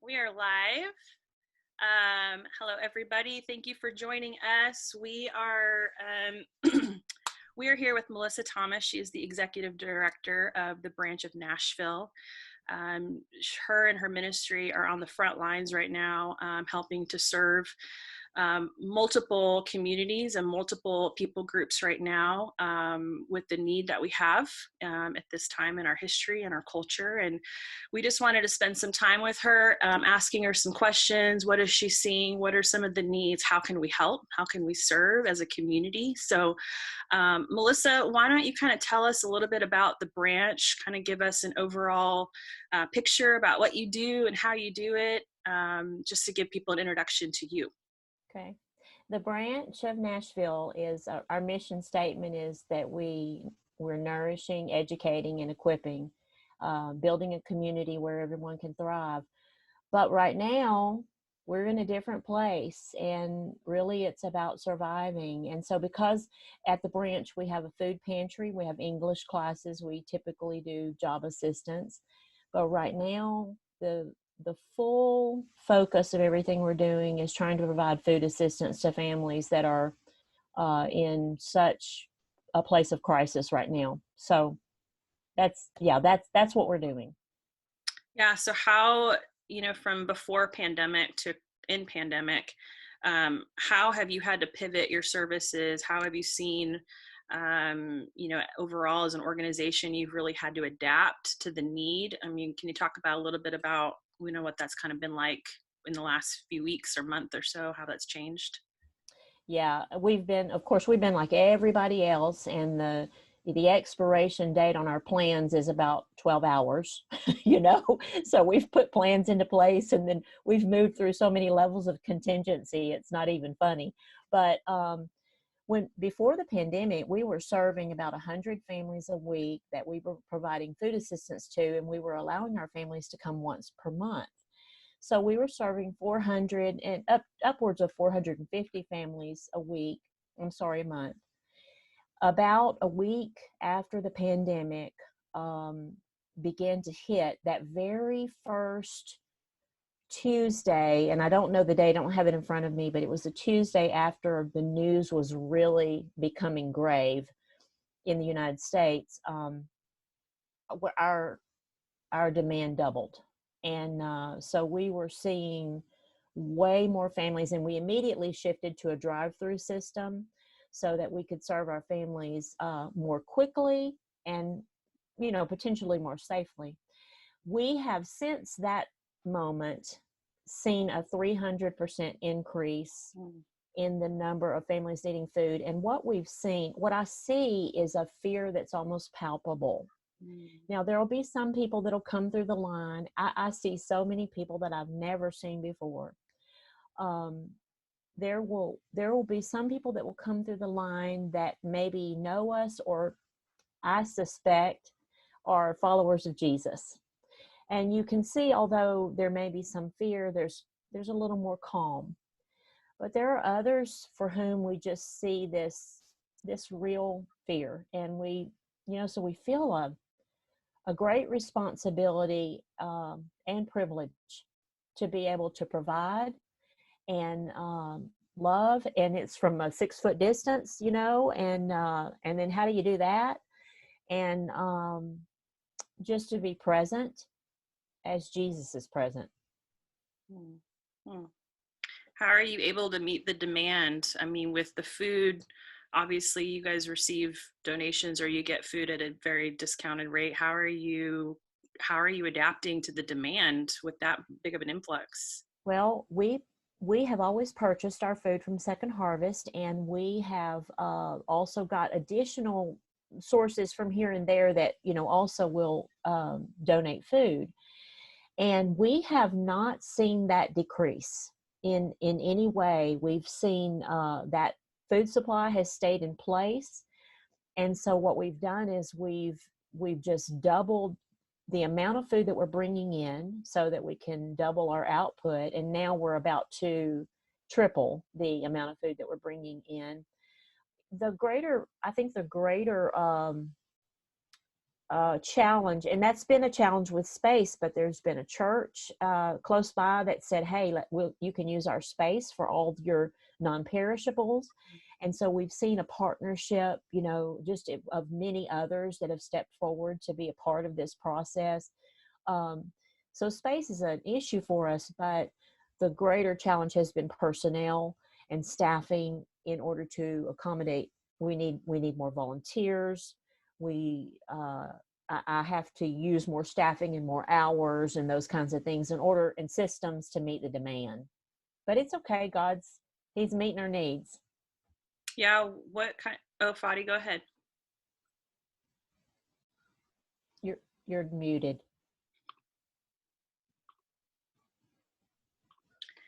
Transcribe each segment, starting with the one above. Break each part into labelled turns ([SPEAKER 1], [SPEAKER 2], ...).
[SPEAKER 1] We are live. Hello, everybody. Thank you for joining us. We are we are here with Melissa Thomas. She is the executive director of the branch of Nashville. Her and her ministry are on the front lines right now, helping to serve multiple communities and multiple people groups right now with the need that we have at this time in our history and our culture. And we just wanted to spend some time with her, asking her some questions. What is she seeing? What are some of the needs? How can we help? How can we serve as a community? So Melissa, why don't you kind of tell us a little bit about the branch, kind of give us an overall picture about what you do and how you do it, just to give people an introduction to you.
[SPEAKER 2] Okay. The branch of Nashville is our mission statement is that we're nourishing, educating, and equipping, building a community where everyone can thrive. But right now, we're in a different place, and really it's about surviving. And so because at the branch we have a food pantry, we have English classes, we typically do job assistance. But right now, the full focus of everything we're doing is trying to provide food assistance to families that are in such a place of crisis right now. So that's what we're doing.
[SPEAKER 1] Yeah. So how, from before pandemic to in pandemic, how have you had to pivot your services? How have you seen, overall as an organization, you've really had to adapt to the need? I mean, can you talk about a little bit about, what that's kind of been like in the last few weeks or month or so, how that's changed?
[SPEAKER 2] Yeah, we've been like everybody else, and the expiration date on our plans is about 12 hours, So we've put plans into place, and then we've moved through so many levels of contingency, it's not even funny. But before the pandemic, we were serving about 100 families a week that we were providing food assistance to, and we were allowing our families to come once per month. So we were serving 400 and upwards of 450 families a month. About a week after the pandemic began to hit, that very first Tuesday, and I don't know the day, I don't have it in front of me, but it was a Tuesday after the news was really becoming grave in the United States. Our demand doubled. And so we were seeing way more families, and we immediately shifted to a drive-through system so that we could serve our families more quickly and, potentially more safely. We have since that moment seen a 300% increase in the number of families needing food. And what I see is a fear that's almost palpable. Now, there will be some people that'll come through the line. I see so many people that I've never seen before. There will be some people that will come through the line that maybe know us, or I suspect are followers of Jesus. And you can see, although there may be some fear, there's a little more calm. But there are others for whom we just see this real fear, and so we feel a great responsibility and privilege to be able to provide and love, and it's from a 6-foot distance, and then how do you do that? And just to be present as Jesus is present.
[SPEAKER 1] How are you able to meet the demand? I mean, with the food, obviously you guys receive donations or you get food at a very discounted rate. How are you adapting to the demand with that big of an influx?
[SPEAKER 2] Well, we have always purchased our food from Second Harvest, and we have also got additional sources from here and there that also will donate food. And we have not seen that decrease in any way. We've seen that food supply has stayed in place. And so what we've done is we've just doubled the amount of food that we're bringing in so that we can double our output. And now we're about to triple the amount of food that we're bringing in. The greater challenge, and that's been a challenge with space, but there's been a church close by that said, hey, you can use our space for all of your non-perishables. And so we've seen a partnership, just of many others that have stepped forward to be a part of this process. So space is an issue for us, but the greater challenge has been personnel and staffing in order to accommodate. We need more volunteers. I have to use more staffing and more hours and those kinds of things and systems to meet the demand. But it's okay. He's meeting our needs.
[SPEAKER 1] Yeah. What kind? Oh, Fadi, go ahead.
[SPEAKER 2] You're muted.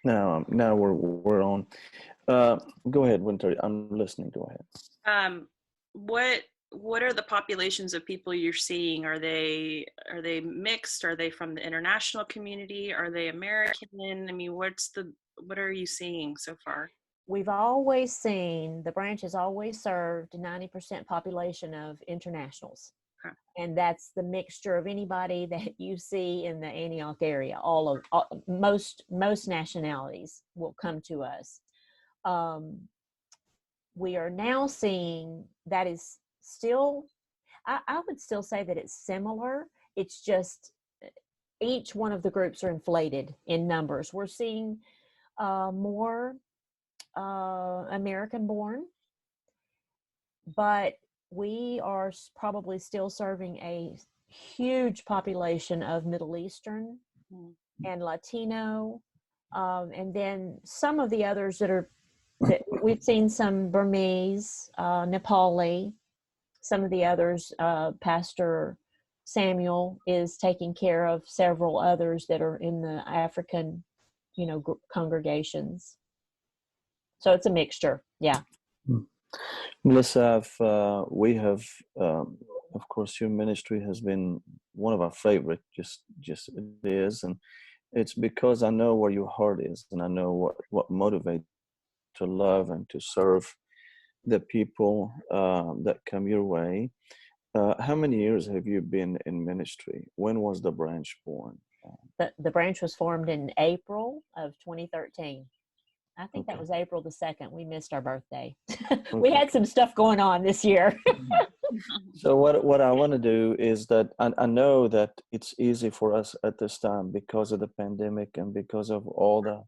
[SPEAKER 3] Now we're on. Go ahead, Winter. I'm listening. Go ahead.
[SPEAKER 1] What are the populations of people you're seeing? Are they mixed? Are they from the international community? Are they American? I mean, what are you seeing so far?
[SPEAKER 2] We've always seen the branch has always served 90% population of internationals.
[SPEAKER 1] Okay.
[SPEAKER 2] And that's the mixture of anybody that you see in the Antioch area. Most nationalities will come to us. We are now seeing that is still, I would still say that it's similar. It's just each one of the groups are inflated in numbers. We're seeing more American born, but we are probably still serving a huge population of Middle Eastern and Latino, and then some of the others that we've seen some Burmese, Nepali, some of the others. Pastor Samuel is taking care of several others that are in the African, congregations. So it's a mixture. Yeah.
[SPEAKER 3] Melissa, we have, of course, your ministry has been one of our favorite. Just it is, and it's because I know where your heart is, and I know what motivates to love and to serve the people that come your way. How many years have you been in ministry? When was the branch born?
[SPEAKER 2] The branch was formed in April of 2013. I think that was April the 2nd. We missed our birthday. We had some stuff going on this year.
[SPEAKER 3] So what I want to do is that I know that it's easy for us at this time because of the pandemic and because of all the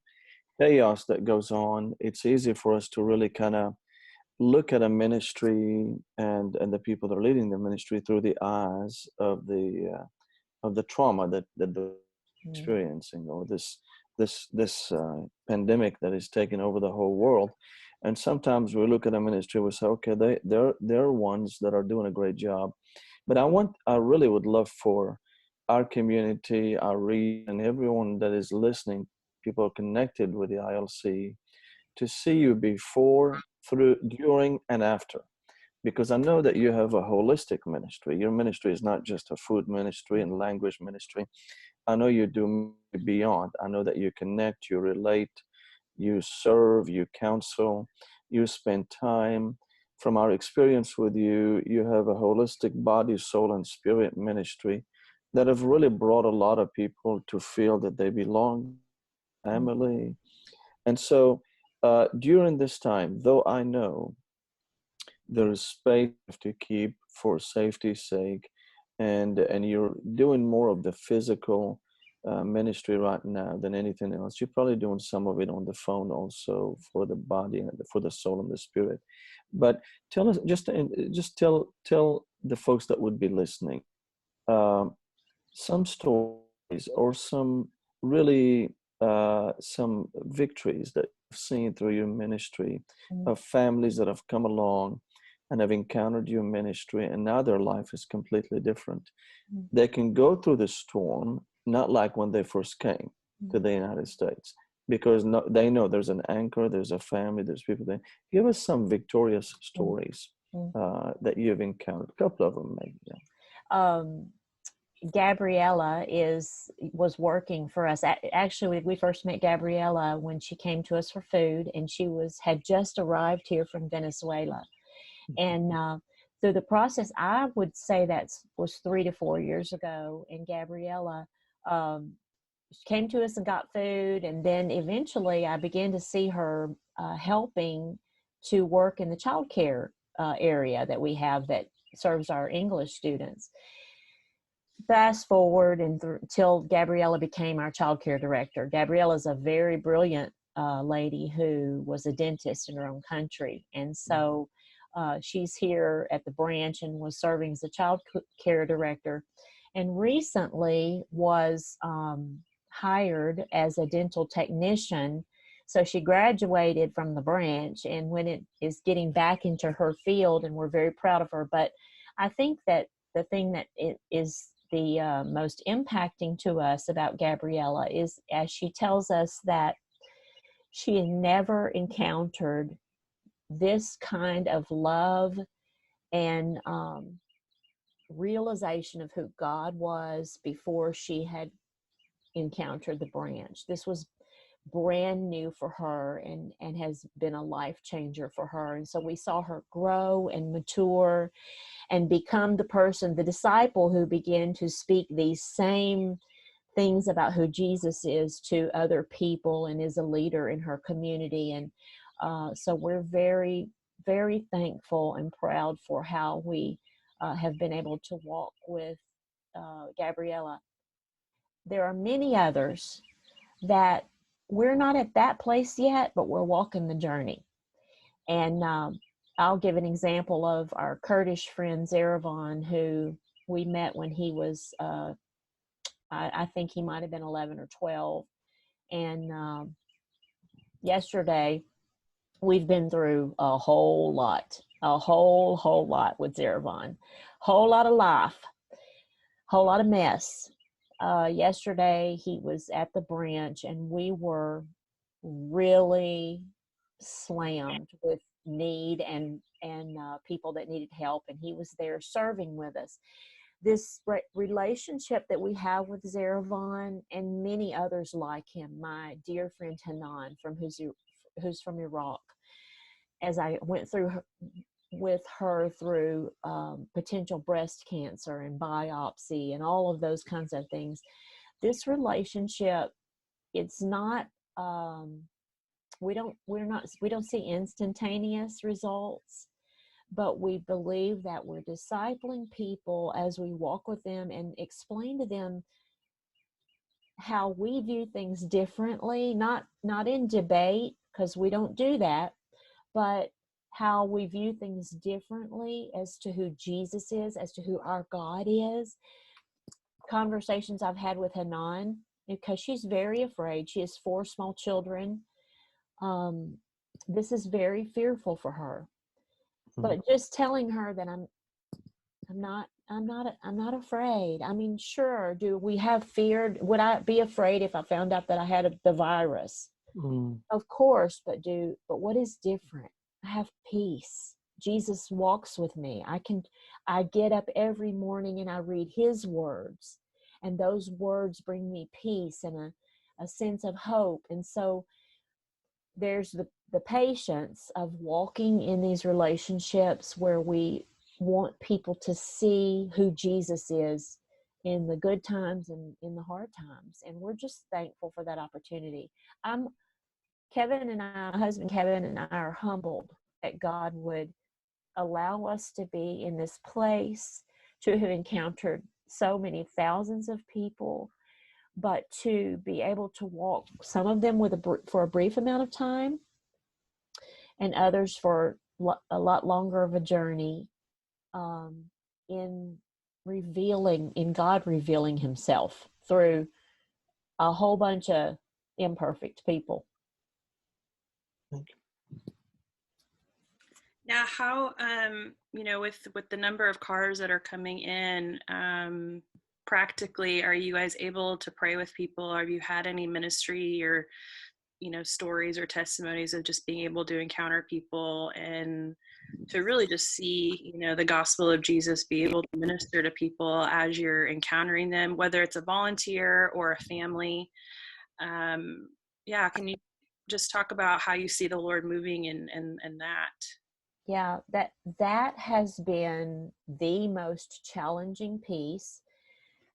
[SPEAKER 3] chaos that goes on. It's easy for us to really kind of look at a ministry and the people that are leading the ministry through the eyes of the trauma that they're experiencing, or this pandemic that is taking over the whole world. And sometimes we look at a ministry, we say, okay, they're ones that are doing a great job. But I really would love for our community, our region, everyone that is listening, people connected with the ILC, to see you before, through, during, and after. Because I know that you have a holistic ministry. Your ministry is not just a food ministry and language ministry. I know you do beyond. I know that you connect, you relate, you serve, you counsel, you spend time. From our experience with you, you have a holistic body, soul, and spirit ministry that have really brought a lot of people to feel that they belong, family. And so during this time, though I know there is space to keep for safety's sake, and you're doing more of the physical ministry right now than anything else. You're probably doing some of it on the phone also for the body and for the soul and the spirit. But tell us, just tell the folks that would be listening some stories or some really some victories that you've seen through your ministry of families that have come along and have encountered your ministry, and now their life is completely different. They can go through the storm, not like when they first came to the United States, because they know there's an anchor, there's a family, there's people there. Give us some victorious stories that you've encountered. A couple of them, maybe. Yeah.
[SPEAKER 2] Gabriella was working for us. Actually, we first met Gabriella when she came to us for food, and she had just arrived here from Venezuela. And through the process, I would say that was 3 to 4 years ago, and Gabriella came to us and got food, and then eventually I began to see her helping to work in the child care area that we have that serves our English students. Fast forward until Gabriella became our child care director. Gabriella is a very brilliant lady who was a dentist in her own country, and so she's here at the branch and was serving as a child care director, and recently was hired as a dental technician. So she graduated from the branch and when it is getting back into her field, and we're very proud of her. But I think that the thing that is the most impacting to us about Gabriella is, as she tells us, that she had never encountered this kind of love and realization of who God was before she had encountered the branch. This was brand new for her and has been a life changer for her. And so we saw her grow and mature and become the person, the disciple who began to speak these same things about who Jesus is to other people and is a leader in her community. And so we're very, very thankful and proud for how we have been able to walk with Gabriella. There are many others that we're not at that place yet, but we're walking the journey. And I'll give an example of our Kurdish friend Zeravon, who we met when he was, I think he might have been 11 or 12. And yesterday, we've been through a whole lot with Zeravon. Whole lot of life, whole lot of mess. Yesterday, he was at the branch, and we were really slammed with need and people that needed help, and he was there serving with us. This relationship that we have with Zeravon and many others like him, my dear friend Hanan, who's from Iraq, as I went through with her through potential breast cancer and biopsy and all of those kinds of things, this relationship, it's not we don't see instantaneous results, but we believe that we're discipling people as we walk with them and explain to them how we view things differently, not in debate, because we don't do that, but how we view things differently as to who Jesus is, as to who our God is. Conversations I've had with Hanan, because she's very afraid. She has 4 small children. This is very fearful for her. But just telling her that I'm not afraid. I mean, sure, do we have fear? Would I be afraid if I found out that I had the virus? Of course, but what is different? I have peace. Jesus walks with me. I get up every morning and I read his words, and those words bring me peace and a sense of hope. And so there's the patience of walking in these relationships where we want people to see who Jesus is in the good times and in the hard times. And we're just thankful for that opportunity. My husband Kevin and I are humbled that God would allow us to be in this place, to have encountered so many thousands of people, but to be able to walk, some of them for a brief amount of time, and others for a lot longer of a journey, in God revealing himself through a whole bunch of imperfect people.
[SPEAKER 1] Now, how with the number of cars that are coming in, practically, are you guys able to pray with people? Have you had any ministry or stories or testimonies of just being able to encounter people and to really just see the gospel of Jesus be able to minister to people as you're encountering them, whether it's a volunteer or a family? Can you just talk about how you see the Lord moving in that?
[SPEAKER 2] Yeah, that has been the most challenging piece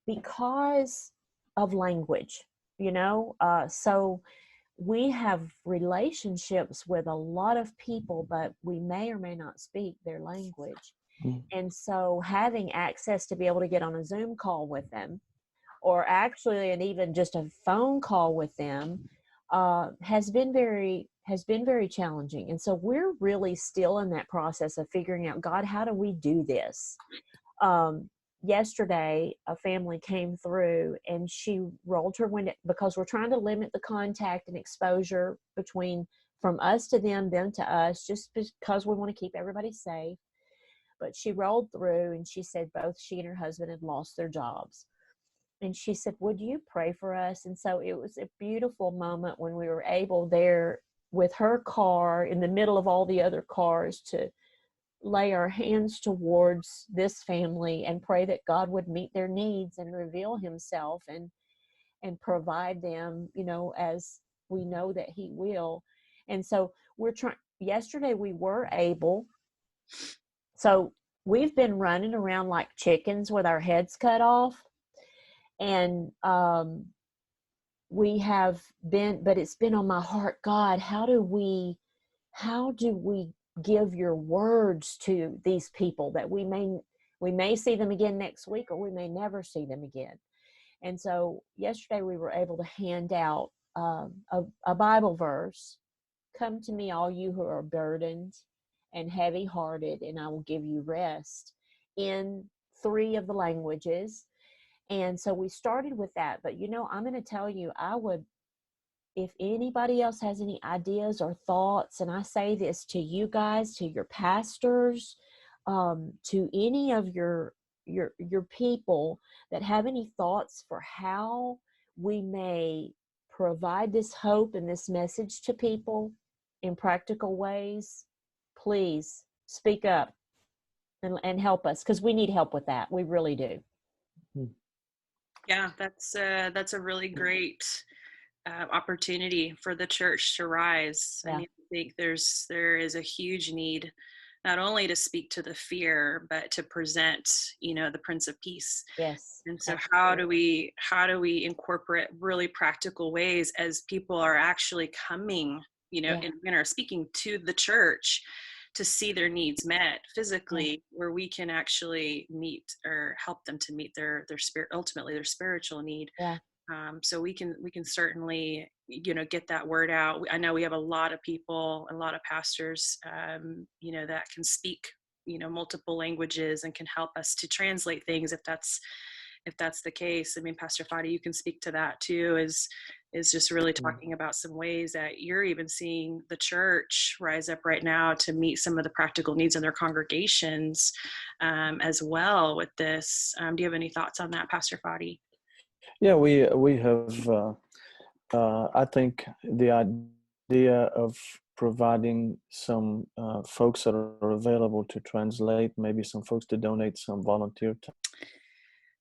[SPEAKER 2] because of language, you know. So we have relationships with a lot of people, but we may or may not speak their language.
[SPEAKER 3] Mm.
[SPEAKER 2] And so having access to be able to get on a Zoom call with them, or actually, and even just a phone call with them, has been very challenging. And so we're really still in that process of figuring out, God, how do we do this? Yesterday, a family came through and she rolled her window, because we're trying to limit the contact and exposure between from us to them to us, just because we want to keep everybody safe. But she rolled through and she said both she and her husband had lost their jobs. And she said, would you pray for us? And so it was a beautiful moment when we were able there with her car in the middle of all the other cars to lay our hands towards this family and pray that God would meet their needs and reveal himself and provide them, as we know that he will. And so we're trying, yesterday we were able, so we've been running around like chickens with our heads cut off. And we have been, but it's been on my heart, God, how do we give your words to these people that we may see them again next week, or we may never see them again. And so yesterday we were able to hand out a Bible verse. Come to me, all you who are burdened and heavy hearted, and I will give you rest, in 3 of the languages. And so we started with that. But I'm going to tell you, if anybody else has any ideas or thoughts, and I say this to you guys, to your pastors, to any of your people that have any thoughts for how we may provide this hope and this message to people in practical ways, please speak up and help us, because we need help with that. We really do.
[SPEAKER 1] Yeah, that's a really great opportunity for the church to rise.
[SPEAKER 2] Yeah.
[SPEAKER 1] I mean, I think there is a huge need not only to speak to the fear, but to present, the Prince of Peace.
[SPEAKER 2] Yes.
[SPEAKER 1] And so
[SPEAKER 2] Absolutely.
[SPEAKER 1] how do we incorporate really practical ways as people are actually coming,
[SPEAKER 2] Yeah.
[SPEAKER 1] and are speaking to the church to see their needs met
[SPEAKER 2] Yeah.
[SPEAKER 1] physically, where we can actually meet or help them to meet their spirit, ultimately their spiritual need.
[SPEAKER 2] Yeah.
[SPEAKER 1] So we can certainly get that word out. I know we have a lot of people, a lot of pastors, that can speak multiple languages and can help us to translate things if that's the case. I mean, Pastor Fadi, you can speak to that too, is just really talking about some ways that you're even seeing the church rise up right now to meet some of the practical needs in their congregations, as well with this. Do you have any thoughts on that, Pastor Fadi?
[SPEAKER 3] Yeah, we have. I think the idea of providing some folks that are available to translate, maybe some folks to donate some volunteer time.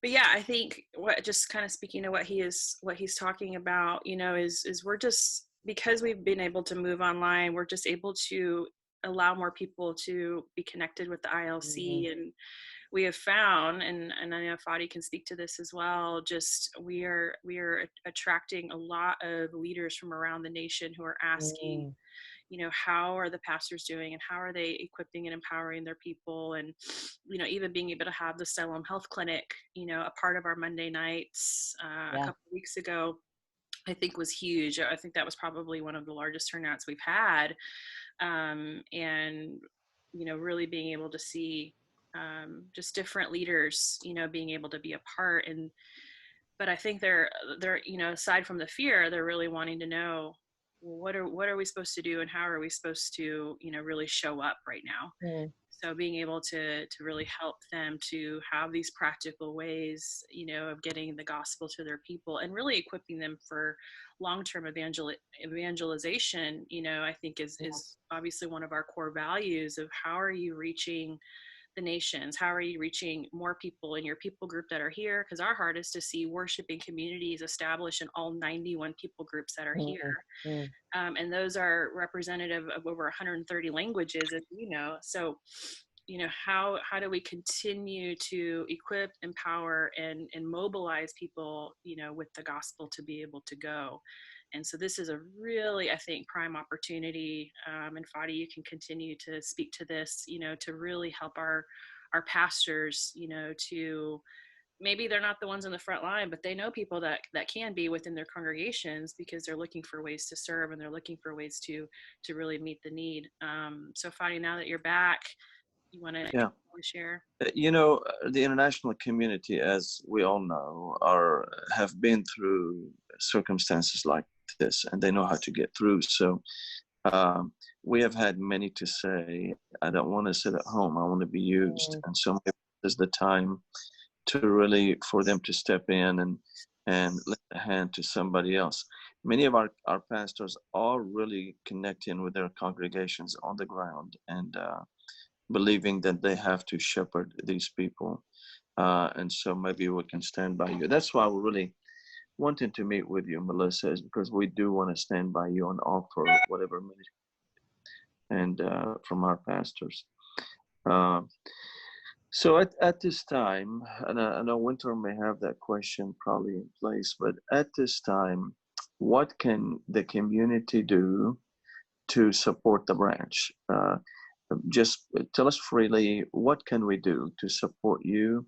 [SPEAKER 1] But yeah, I think just kind of speaking to what he's talking about, is we're just, because we've been able to move online, we're just able to allow more people to be connected with the ILC. And we have found, and I know Fadi can speak to this as well, just we are attracting a lot of leaders from around the nation who are asking, how are the pastors doing, and how are they equipping and empowering their people? And, even being able to have the Salem Health Clinic, a part of our Monday nights a couple of weeks ago, I think was huge. I think that was probably one of the largest turnouts we've had. And, really being able to see just different leaders, being able to be a part. And, but I think they're, aside from the fear, they're really wanting to know, what are we supposed to do, and how are we supposed to, really show up right now?
[SPEAKER 2] Mm.
[SPEAKER 1] So being able to really help them to have these practical ways, of getting the gospel to their people and really equipping them for long-term evangelization, I think is obviously one of our core values of how are you reaching the nations? How are you reaching more people in your people group that are here? Because our heart is to see worshiping communities established in all 91 people groups that are here.
[SPEAKER 2] Mm-hmm.
[SPEAKER 1] And those are representative of over 130 languages, as you know. So, you know, how do we continue to equip, empower, and mobilize people, you know, with the gospel to be able to go? And so this is a really, I think, prime opportunity. And Fadi, you can continue to speak to this, you know, to really help our pastors, you know, to maybe they're not the ones in the front line, but they know people that can be within their congregations, because they're looking for ways to serve, and they're looking for ways to really meet the need. So Fadi, now that you're back, you want to share?
[SPEAKER 3] You know, the international community, as we all know, have been through circumstances like this, and they know how to get through. So we have had many to say, I don't want to sit at home, I want to be used. And so maybe this is the time to really, for them to step in and lend a hand to somebody else. Many of our pastors are really connecting with their congregations on the ground, and believing that they have to shepherd these people. And so maybe we can stand by you. That's why we're really wanting to meet with you, Melissa, is because we do want to stand by you and offer whatever ministry and from our pastors. So at this time, and I know Winter may have that question probably in place, but at this time, what can the community do to support the branch? Just tell us freely, what can we do to support you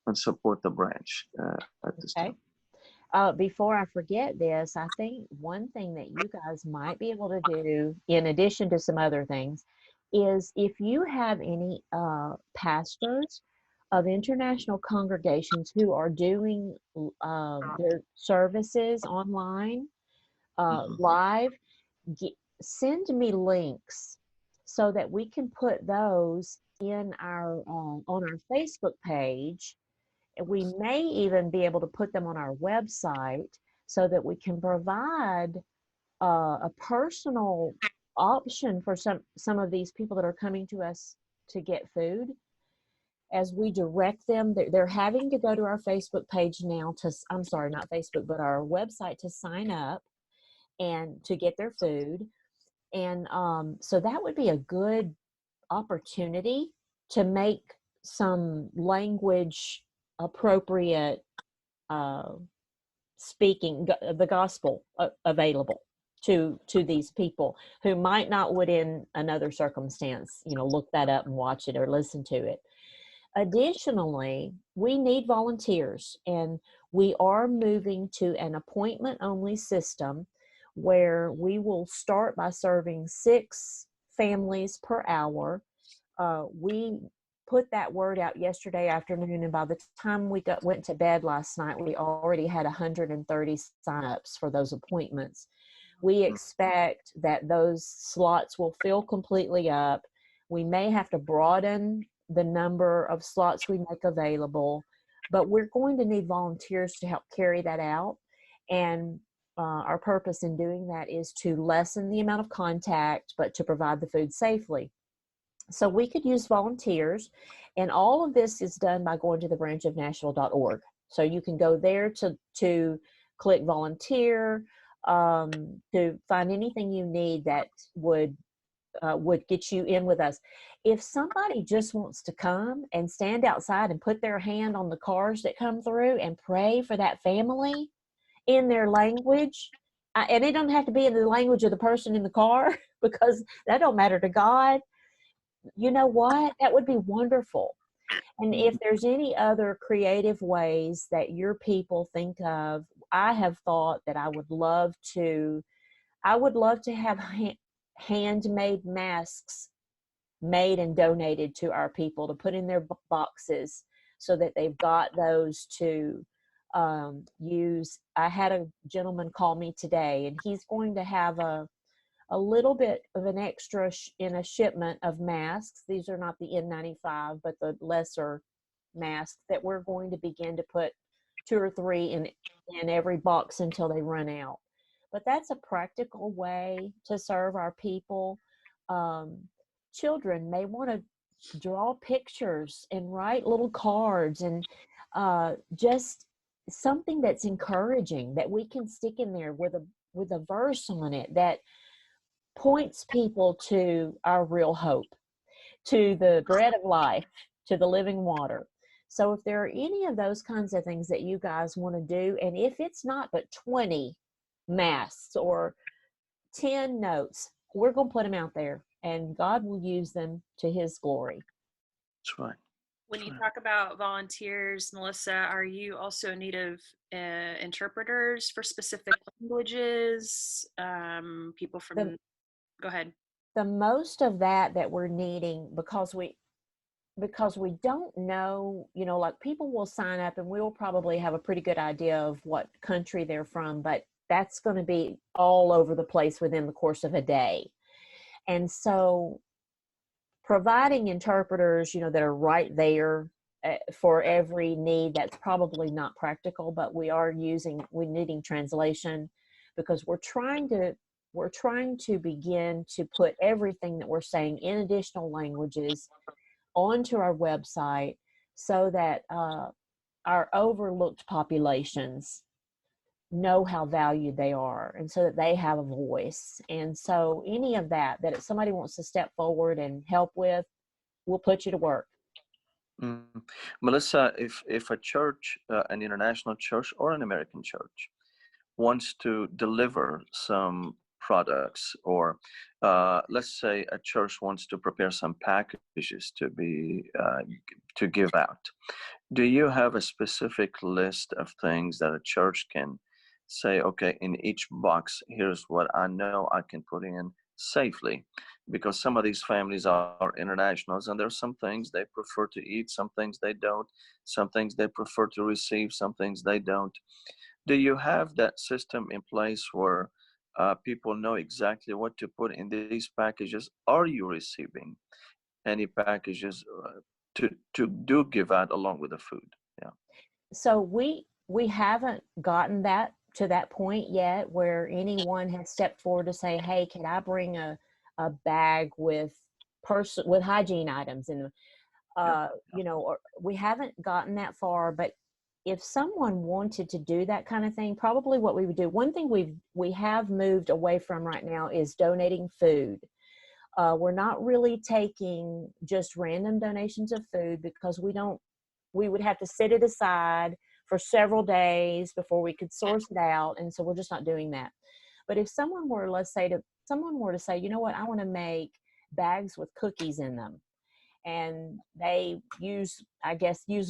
[SPEAKER 3] and support the branch at this time?
[SPEAKER 2] Before I forget this, I think one thing that you guys might be able to do, in addition to some other things, is if you have any pastors of international congregations who are doing their services online, live, send me links so that we can put those in our on our Facebook page. We may even be able to put them on our website so that we can provide a personal option for some of these people that are coming to us to get food. As we direct them, they're having to go to our Facebook page now I'm sorry, not Facebook, but our website to sign up and to get their food. And so that would be a good opportunity to make some language appropriate speaking the gospel available to these people who might not would in another circumstance, you know, look that up and watch it or listen to it. Additionally, we need volunteers, and we are moving to an appointment only system where we will start by serving 6 families per hour. We put that word out yesterday afternoon, and by the time we went to bed last night, we already had 130 signups for those appointments. We expect that those slots will fill completely up. We may have to broaden the number of slots we make available, but we're going to need volunteers to help carry that out. And our purpose in doing that is to lessen the amount of contact, but to provide the food safely. So we could use volunteers, and all of this is done by going to thebranchofnashville.org. So you can go there to click volunteer, to find anything you need that would get you in with us. If somebody just wants to come and stand outside and put their hand on the cars that come through and pray for that family in their language, and it doesn't have to be in the language of the person in the car, because that don't matter to God. You know what? That would be wonderful. And if there's any other creative ways that your people think of, I have thought that I would love to have handmade masks made and donated to our people to put in their boxes so that they've got those to use. I had a gentleman call me today, and he's going to have a little bit of an extra in a shipment of masks. These are not the N95, but the lesser masks that we're going to begin to put 2 or 3 in every box until they run out. But that's a practical way to serve our people. Children may want to draw pictures and write little cards, and just something that's encouraging that we can stick in there with a verse on it that points people to our real hope, to the bread of life, to the living water. So if there are any of those kinds of things that you guys want to do, and if it's not but 20 masks or 10 notes, we're going to put them out there, and God will use them to his glory.
[SPEAKER 3] That's right.
[SPEAKER 1] When you talk about volunteers, Melissa, are you also in need of interpreters for specific languages? People from, go ahead.
[SPEAKER 2] The most of that we're needing, because we don't know, like people will sign up and we'll probably have a pretty good idea of what country they're from, but that's going to be all over the place within the course of a day. And so providing interpreters, that are right there for every need, that's probably not practical, but we're needing translation, because we're trying to begin to put everything that we're saying in additional languages onto our website, so that our overlooked populations know how valued they are, and so that they have a voice. And so any of that if somebody wants to step forward and help with, we'll put you to work.
[SPEAKER 3] Mm. Melissa, if a church, an international church or an American church, wants to deliver some products, or let's say a church wants to prepare some packages to give out, do you have a specific list of things that a church can say, okay, in each box, here's what I know I can put in safely? Because some of these families are internationals, and there's some things they prefer to eat, some things they don't, some things they prefer to receive, some things they don't. Do you have that system in place where people know exactly what to put in these packages? Are you receiving any packages to do give out along with the food? Yeah.
[SPEAKER 2] So we haven't gotten that to that point yet where anyone has stepped forward to say, hey, can I bring a bag with hygiene items in them? Or we haven't gotten that far. But if someone wanted to do that kind of thing, probably what we would do, one thing we have moved away from right now is donating food. We're not really taking just random donations of food, because we would have to set it aside for several days before we could source it out. And so we're just not doing that. But if someone were, someone were to say, you know what, I want to make bags with cookies in them, and they use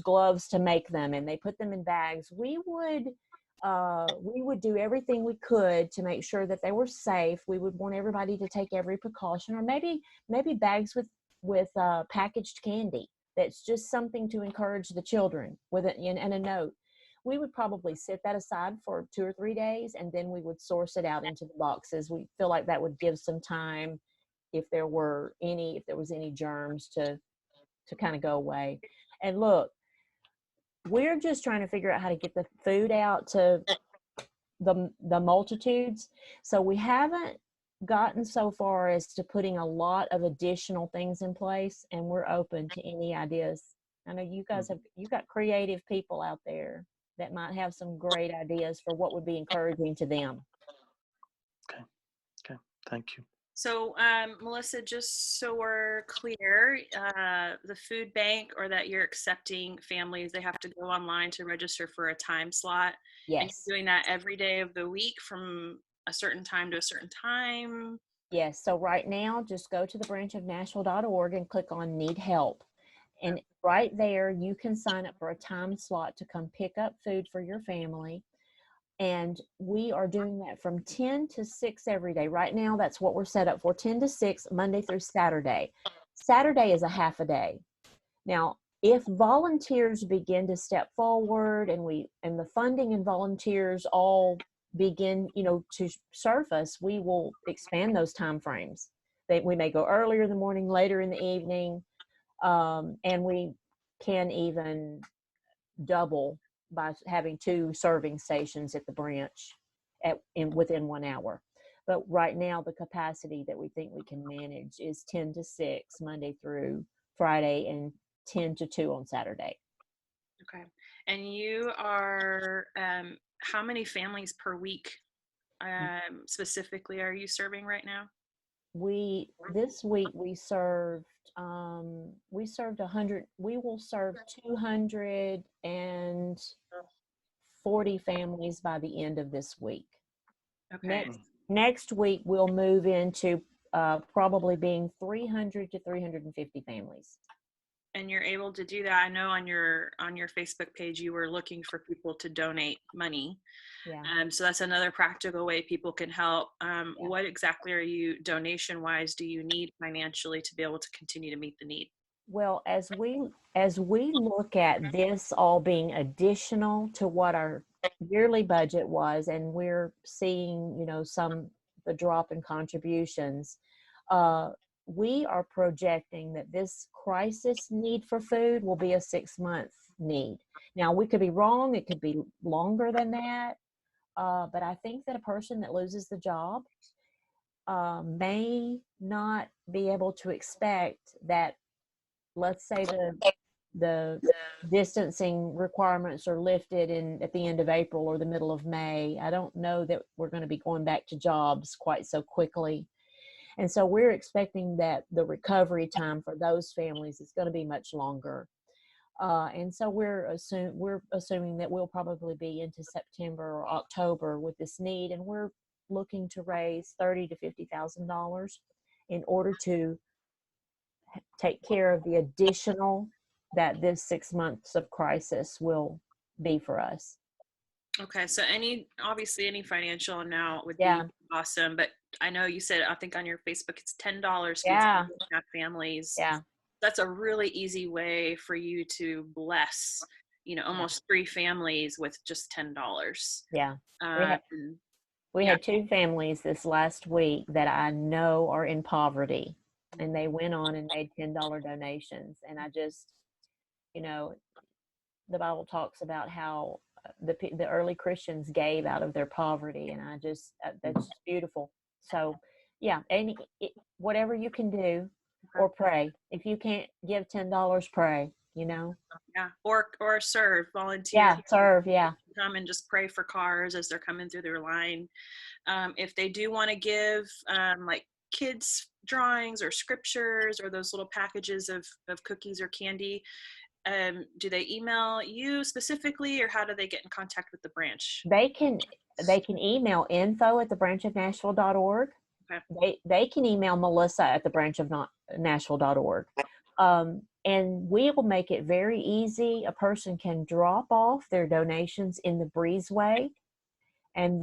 [SPEAKER 2] gloves to make them, and they put them in bags, we would do everything we could to make sure that they were safe. We would want everybody to take every precaution, or maybe bags with packaged candy. That's just something to encourage the children with it, and a note. We would probably set that aside for 2 or 3 days, and then we would source it out into the boxes. We feel like that would give some time, if there was any germs, to kind of go away. And look, we're just trying to figure out how to get the food out to the multitudes. So we haven't gotten so far as to putting a lot of additional things in place, and we're open to any ideas. I know you got creative people out there that might have some great ideas for what would be encouraging to them.
[SPEAKER 3] Okay, thank you.
[SPEAKER 1] So, Melissa, just so we're clear, the food bank, or that you're accepting families, they have to go online to register for a time slot.
[SPEAKER 2] Yes.
[SPEAKER 1] And you're doing that every day of the week from a certain time to a certain time?
[SPEAKER 2] Yes. So right now, just go to the branchofnashville.org and click on Need Help. And right there, you can sign up for a time slot to come pick up food for your family. And we are doing that from 10 to 6 every day. Right now, that's what we're set up for, 10 to 6, Monday through Saturday. Saturday is a half a day. Now, if volunteers begin to step forward, and the funding and volunteers all begin, to surface, we will expand those time frames. We may go earlier in the morning, later in the evening, and we can even double by having 2 serving stations at the branch within 1 hour. But right now, the capacity that we think we can manage is 10 to 6, Monday through Friday and 10 to 2 on Saturday.
[SPEAKER 1] Okay. And you are, how many families per week specifically are you serving right now?
[SPEAKER 2] This week we served 100. We will serve 240 families by the end of this week.
[SPEAKER 1] Okay.
[SPEAKER 2] Next week we'll move into probably being 300 to 350 families.
[SPEAKER 1] And you're able to do that. I know on your Facebook page you were looking for people to donate money.
[SPEAKER 2] Yeah.
[SPEAKER 1] So that's another practical way people can help. What exactly are you, donation wise, do you need financially to be able to continue to meet the need?
[SPEAKER 2] Well, as we look at this all being additional to what our yearly budget was, and we're seeing, the drop in contributions, we are projecting that this crisis need for food will be a 6-month need. Now, we could be wrong; it could be longer than that. But I think that a person that loses the job may not be able to expect that. Let's say the distancing requirements are lifted at the end of April or the middle of May. I don't know that we're going to be going back to jobs quite so quickly. And so we're expecting that the recovery time for those families is going to be much longer. And so we're assuming that we'll probably be into September or October with this need, and we're looking to raise $30,000 to $50,000 in order to take care of the additional that this 6 months of crisis will be for us.
[SPEAKER 1] Okay, so obviously any financial amount would
[SPEAKER 2] Yeah.
[SPEAKER 1] be awesome, but I know you said, I think on your Facebook, it's $10
[SPEAKER 2] Yeah.
[SPEAKER 1] feeds families.
[SPEAKER 2] Yeah.
[SPEAKER 1] That's a really easy way for you to bless, almost 3 families with just $10.
[SPEAKER 2] Yeah. We
[SPEAKER 1] Yeah.
[SPEAKER 2] had 2 families this last week that I know are in poverty, and they went on and made $10 donations. And I just, the Bible talks about how the early Christians gave out of their poverty, and I just that's beautiful. So, yeah, whatever you can do, or pray. If you can't give $10, pray.
[SPEAKER 1] Yeah, or serve, volunteer.
[SPEAKER 2] Yeah, serve. Yeah,
[SPEAKER 1] come and just pray for cars as they're coming through their line. If they do want to give, like kids drawings or scriptures or those little packages of cookies or candy, do they email you specifically, or how do they get in contact with the branch?
[SPEAKER 2] They can email info@thebranchofnashville.org.
[SPEAKER 1] Okay.
[SPEAKER 2] They can email Melissa at thebranchofnashville.org. And we will make it very easy. A person can drop off their donations in the breezeway, and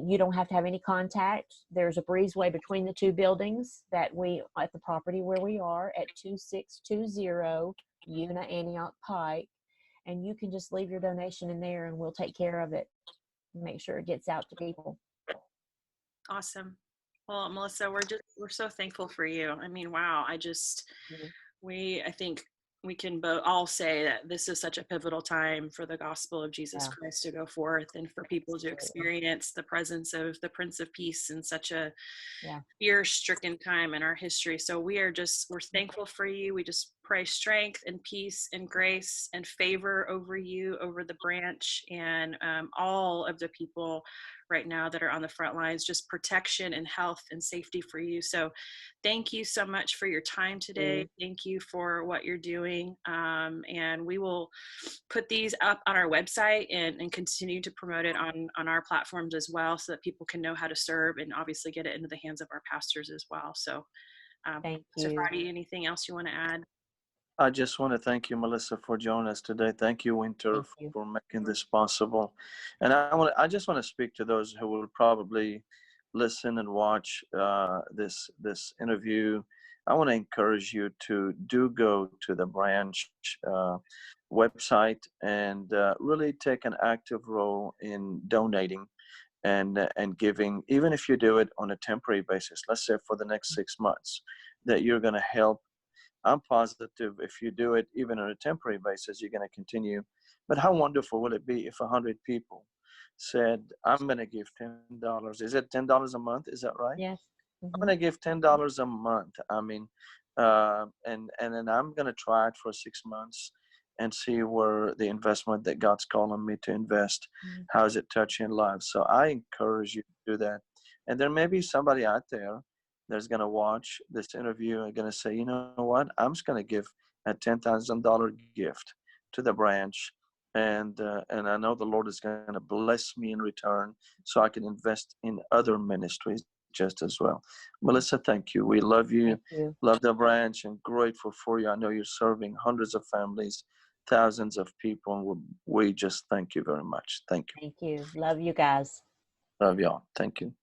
[SPEAKER 2] you don't have to have any contact. There's a breezeway between the 2 buildings at the property where we are at 2620 Una Antioch Pike, and you can just leave your donation in there, and we'll take care of it and make sure it gets out to people.
[SPEAKER 1] Awesome. Well, Melissa, we're so thankful for you. I mean, wow. I think we can all say that this is such a pivotal time for the gospel of Jesus Christ to go forth, and for people to experience the presence of the Prince of Peace in such a fear-stricken time in our history. So we're thankful for you. We just pray strength and peace and grace and favor over you, over the branch, and all of the people right now that are on the front lines, just protection and health and safety for you. So thank you so much for your time today. Thank you for what you're doing. And we will put these up on our website and continue to promote it on our platforms as well, so that people can know how to serve and obviously get it into the hands of our pastors as well. So
[SPEAKER 2] thank
[SPEAKER 1] Mr.
[SPEAKER 2] you.
[SPEAKER 1] Friday, anything else you want to add?
[SPEAKER 3] I just want to thank you, Melissa, for joining us today. Thank you, Winter, for making this possible. And I just want to speak to those who will probably listen and watch this interview. I want to encourage you to go to the branch website and really take an active role in donating and giving, even if you do it on a temporary basis. Let's say for the next 6 months, that you're going to help. I'm positive if you do it even on a temporary basis, you're going to continue. But how wonderful will it be if 100 people said, I'm going to give $10. Is it $10 a month? Is that right?
[SPEAKER 2] Yes.
[SPEAKER 3] I'm going to give $10 a month. I mean, And then I'm gonna try it for 6 months and see where the investment that God's calling me to invest,
[SPEAKER 2] Mm.
[SPEAKER 3] how is it touching lives. So I encourage you to do that. And there may be somebody out there that's gonna watch this interview and gonna say, you know what, I'm just gonna give a $10,000 gift to the branch, and I know the Lord is gonna bless me in return, so I can invest in other ministries just as well. Melissa, thank you. We love you,
[SPEAKER 2] Thank you.
[SPEAKER 3] love the branch, and grateful for you. I know you're serving hundreds of families, thousands of people, and we just thank you very much. Thank you.
[SPEAKER 2] Thank you. Love you guys.
[SPEAKER 3] Love y'all. Thank you.